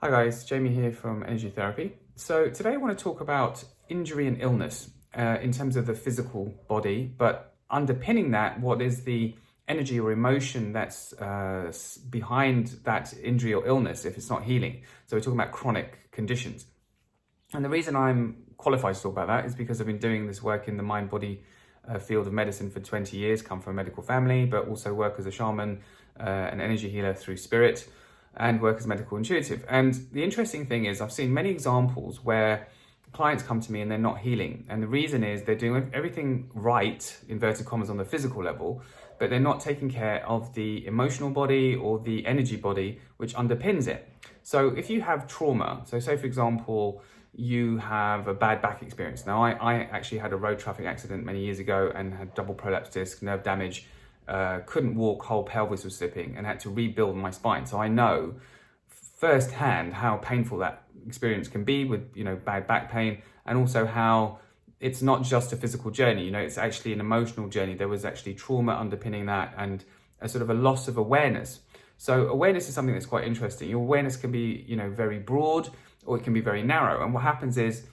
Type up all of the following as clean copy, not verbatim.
Hi guys, Jamie here from Energy Therapy. So today I want to talk about injury and illness in terms of the physical body, but underpinning that, what is the energy or emotion that's behind that injury or illness if it's not healing. So we're talking about chronic conditions. And the reason I'm qualified to talk about that is because I've been doing this work in the mind-body field of medicine for 20 years, come from a medical family, but also work as a shaman, an energy healer through spirit, and work as medical intuitive. And the interesting thing is I've seen many examples where clients come to me and they're not healing. And the reason is they're doing everything right, inverted commas, on the physical level, but they're not taking care of the emotional body or the energy body, which underpins it. So if you have trauma, so say for example, you have a bad back experience. Now, I actually had a road traffic accident many years ago and had double prolapse disc, nerve damage, couldn't walk, whole pelvis was slipping, and had to rebuild my spine. So I know firsthand how painful that experience can be with, bad back pain, and also how it's not just a physical journey, it's actually an emotional journey. There was actually trauma underpinning that and a sort of a loss of awareness. So awareness is something that's quite interesting. Your awareness can be, very broad, or it can be very narrow. And what happens is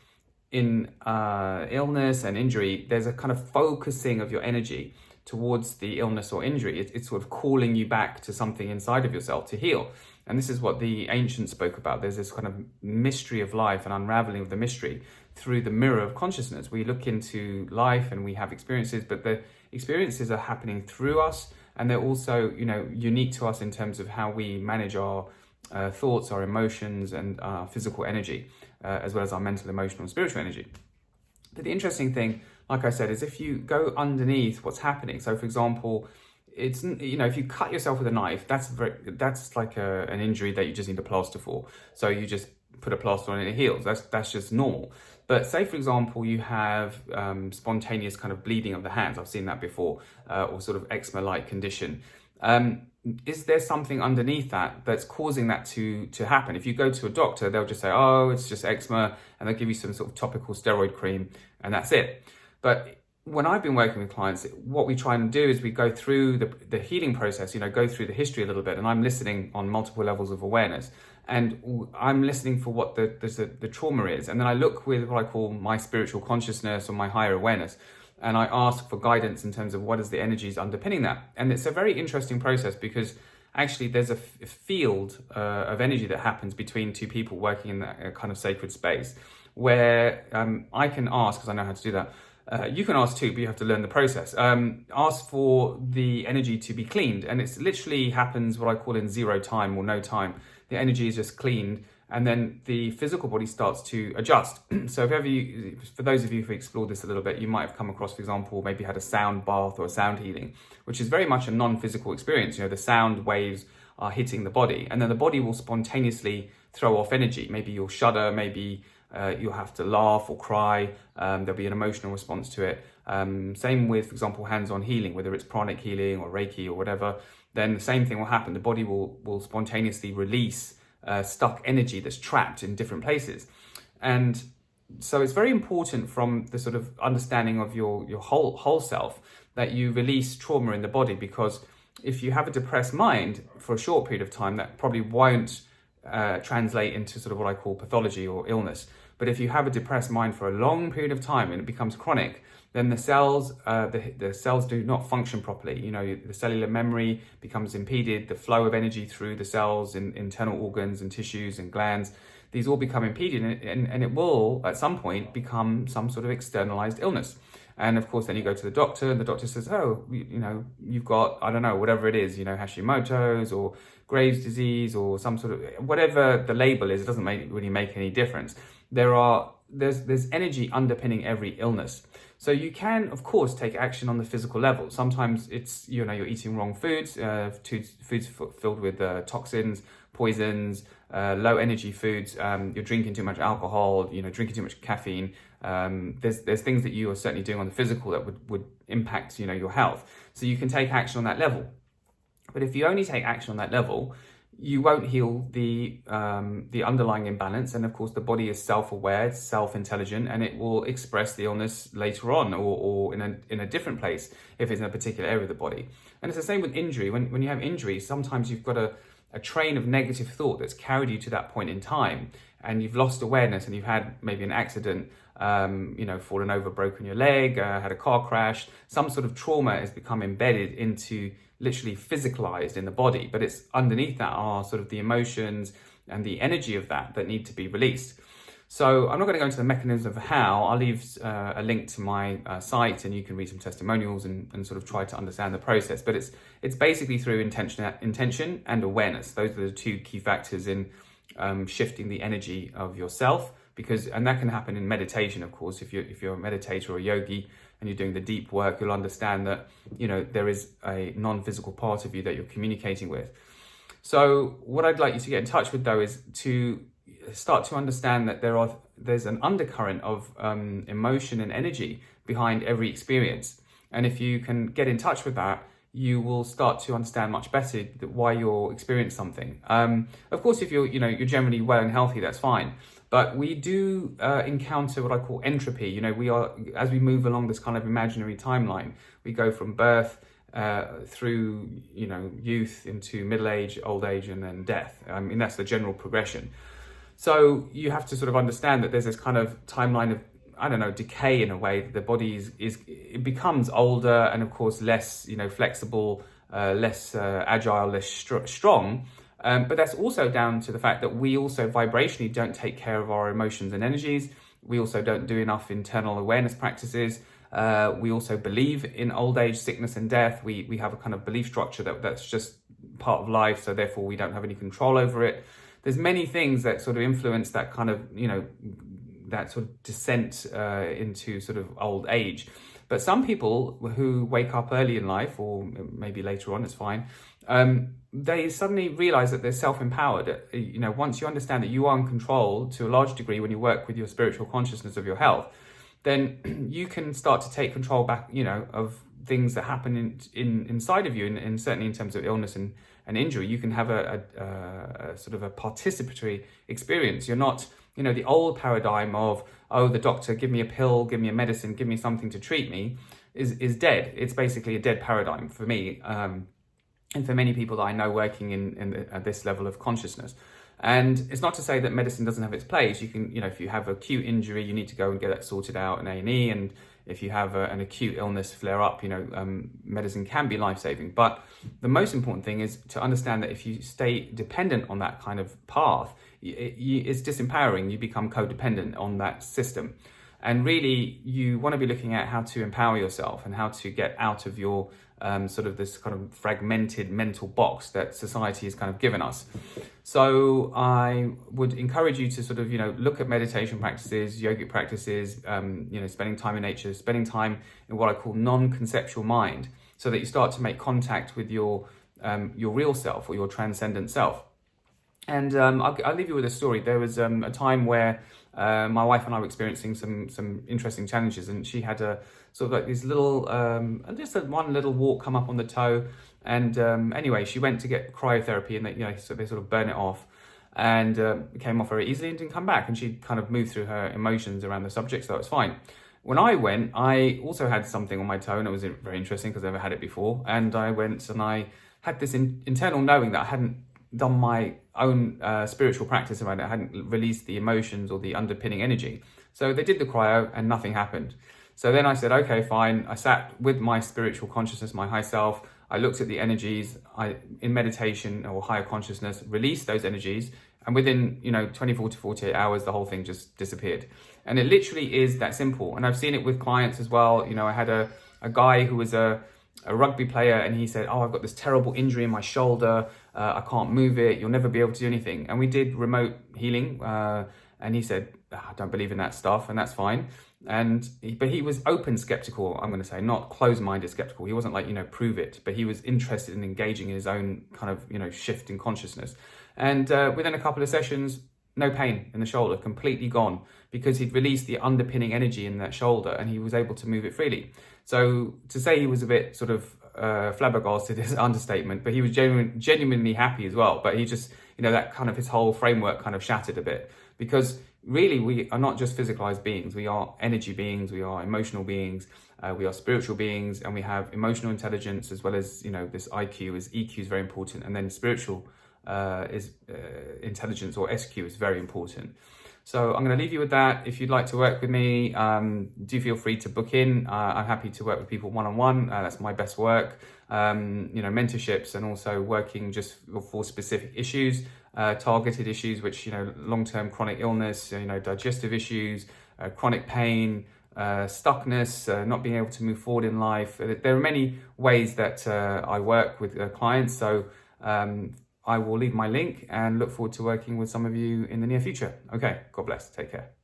in illness and injury, there's a kind of focusing of your energy towards the illness or injury. It's sort of calling you back to something inside of yourself to heal. And this is what the ancients spoke about. There's this kind of mystery of life and unraveling of the mystery through the mirror of consciousness. We look into life and we have experiences, but the experiences are happening through us, and they're also, unique to us in terms of how we manage our thoughts, our emotions, and our physical energy, as well as our mental, emotional, and spiritual energy. But the interesting thing, like I said, is if you go underneath what's happening. So, for example, it's if you cut yourself with a knife, that's like an injury that you just need a plaster for. So you just put a plaster on and it heals. That's just normal. But say, for example, you have spontaneous kind of bleeding of the hands. I've seen that before, or sort of eczema-like condition. Is there something underneath that that's causing that to happen? If you go to a doctor, they'll just say, oh, it's just eczema, and they'll give you some sort of topical steroid cream, and that's it. But when I've been working with clients, what we try and do is we go through the healing process, go through the history a little bit, and I'm listening on multiple levels of awareness, and I'm listening for what the trauma is, and then I look with what I call my spiritual consciousness or my higher awareness, and I ask for guidance in terms of what is the energies underpinning that. And it's a very interesting process because actually there's a field of energy that happens between two people working in that kind of sacred space where I can ask, because I know how to do that. You can ask too, but you have to learn the process. Ask for the energy to be cleaned, and it's literally happens what I call in zero time or no time. The energy is just cleaned, and then the physical body starts to adjust. So for those of you who explored this a little bit, you might have come across, for example, maybe had a sound bath or a sound healing, which is very much a non-physical experience. The sound waves are hitting the body, and then the body will spontaneously throw off energy. Maybe you'll shudder, maybe you'll have to laugh or cry. There'll be an emotional response to it. Same with, for example, hands-on healing, whether it's pranic healing or Reiki or whatever, then the same thing will happen. The body will spontaneously release stuck energy that's trapped in different places. And so it's very important from the sort of understanding of your whole self that you release trauma in the body, because if you have a depressed mind for a short period of time, that probably won't translate into sort of what I call pathology or illness. But if you have a depressed mind for a long period of time and it becomes chronic, then the cells do not function properly. The cellular memory becomes impeded, the flow of energy through the cells in internal organs and tissues and glands, these all become impeded, and it will at some point become some sort of externalized illness. And of course, then you go to the doctor, and the doctor says, oh, you've got, I don't know, whatever it is, Hashimoto's or Graves' disease or some sort of, whatever the label is, it doesn't really make any difference. There's energy underpinning every illness. So you can, of course, take action on the physical level. Sometimes it's, you're eating wrong foods, foods filled with toxins, poisons, low energy foods, you're drinking too much alcohol, drinking too much caffeine. There's things that you are certainly doing on the physical that would impact, your health. So you can take action on that level. But if you only take action on that level, you won't heal the underlying imbalance. And of course, the body is self-aware, it's self-intelligent, and it will express the illness later on or in a different place if it's in a particular area of the body. And it's the same with injury. When you have injury, sometimes you've got to a train of negative thought that's carried you to that point in time, and you've lost awareness, and you've had maybe an accident, fallen over, broken your leg, had a car crash, some sort of trauma has become embedded into, literally physicalized in the body, but it's underneath that are sort of the emotions and the energy of that need to be released. So I'm not going to go into the mechanism of how. I'll leave a link to my site, and you can read some testimonials and sort of try to understand the process. But it's basically through intention and awareness. Those are the two key factors in shifting the energy of yourself. And that can happen in meditation, of course. If you're a meditator or a yogi and you're doing the deep work, you'll understand that there is a non-physical part of you that you're communicating with. So what I'd like you to get in touch with, though, is to start to understand that there's an undercurrent of emotion and energy behind every experience. And if you can get in touch with that, you will start to understand much better why you're experiencing something. Of course, if you're generally well and healthy, that's fine. But we do encounter what I call entropy. We are, as we move along this kind of imaginary timeline, we go from birth through youth into middle age, old age, and then death. I mean, that's the general progression. So you have to sort of understand that there's this kind of timeline of, decay in a way. That the body it becomes older and, of course, less flexible, less agile, less strong. But that's also down to the fact that we also vibrationally don't take care of our emotions and energies. We also don't do enough internal awareness practices. We also believe in old age, sickness and death. We have a kind of belief structure that's just part of life, so therefore we don't have any control over it. There's many things that sort of influence that kind of, that sort of descent into sort of old age. But some people who wake up early in life, or maybe later on, it's fine, they suddenly realize that they're self-empowered. Once you understand that you are in control to a large degree when you work with your spiritual consciousness of your health, then you can start to take control back, of things that happen inside of you, and certainly in terms of illness and injury. You can have a sort of a participatory experience. You're not, the old paradigm of, oh, the doctor, give me a pill, give me a medicine, give me something to treat me, is dead. It's basically a dead paradigm for me, and for many people that I know working at this level of consciousness. And it's not to say that medicine doesn't have its place. You can, if you have acute injury, you need to go and get that sorted out in A&E. And if you have an acute illness flare up, medicine can be life-saving. But the most important thing is to understand that if you stay dependent on that kind of path, it's disempowering. You become codependent on that system. And really, you want to be looking at how to empower yourself and how to get out of your sort of this kind of fragmented mental box that society has kind of given us. So I would encourage you to sort of, look at meditation practices, yogic practices, spending time in nature, spending time in what I call non-conceptual mind, so that you start to make contact with your real self or your transcendent self. And I'll leave you with a story. There was a time where my wife and I were experiencing some interesting challenges, and she had a sort of like this little, one little wart come up on the toe. And anyway, she went to get cryotherapy, and so they sort of burn it off, and it came off very easily and didn't come back. And she kind of moved through her emotions around the subject, so that was fine. When I went, I also had something on my toe, and it was very interesting because I never had it before. And I went and I had this internal knowing that I hadn't done my own spiritual practice around it. I hadn't released the emotions or the underpinning energy. So they did the cryo and nothing happened. So then I said, okay, fine. I sat with my spiritual consciousness, my high self. I looked at the energies. In meditation or higher consciousness, released those energies. And within, 24 to 48 hours, the whole thing just disappeared. And it literally is that simple. And I've seen it with clients as well. I had a guy who was a rugby player, and he said, oh, I've got this terrible injury in my shoulder. I can't move it. You'll never be able to do anything. And we did remote healing. And he said, I don't believe in that stuff, and that's fine. But he was open skeptical, I'm going to say, not closed-minded skeptical. He wasn't like, prove it, but he was interested in engaging in his own kind of, shift in consciousness. And within a couple of sessions, no pain in the shoulder, completely gone, because he'd released the underpinning energy in that shoulder and he was able to move it freely. So to say he was a bit sort of flabbergasted is an understatement, but he was genuinely happy as well. But he just, that kind of his whole framework kind of shattered a bit, because really we are not just physicalized beings. We are energy beings, we are emotional beings, we are spiritual beings, and we have emotional intelligence as well as, this IQ. EQ is very important, and then spiritual intelligence, or SQ is very important. So I'm going to leave you with that. If you'd like to work with me, do feel free to book in. I'm happy to work with people one-on-one. That's my best work. Mentorships, and also working just for specific issues, targeted issues, which, long-term chronic illness, digestive issues, chronic pain, stuckness, not being able to move forward in life. There are many ways that I work with clients. So I will leave my link and look forward to working with some of you in the near future. Okay, God bless. Take care.